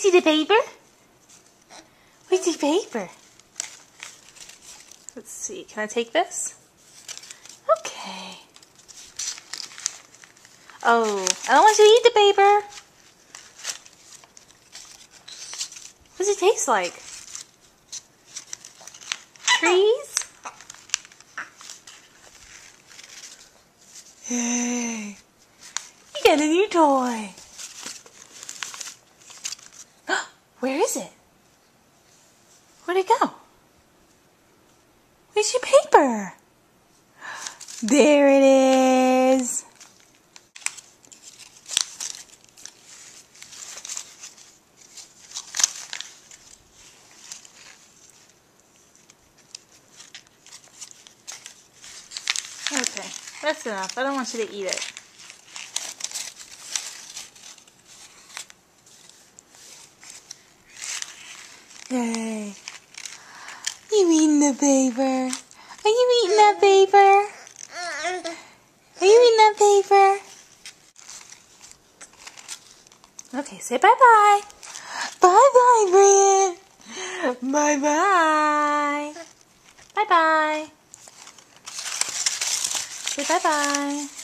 see the paper? Where's the paper? Let's see. Can I take this? Okay. Oh, I don't want you to eat the paper. What does it taste like? Trees? Hey, you got a new toy. Where is it? Where'd it go? Where's your paper? There it is. Okay, that's enough. I don't want you to eat it. Yay. You eating the paper? Are you eating that paper? Are you eating that paper? Okay, say bye-bye. Bye-bye, Brian. Bye-bye. Bye-bye. Say bye-bye.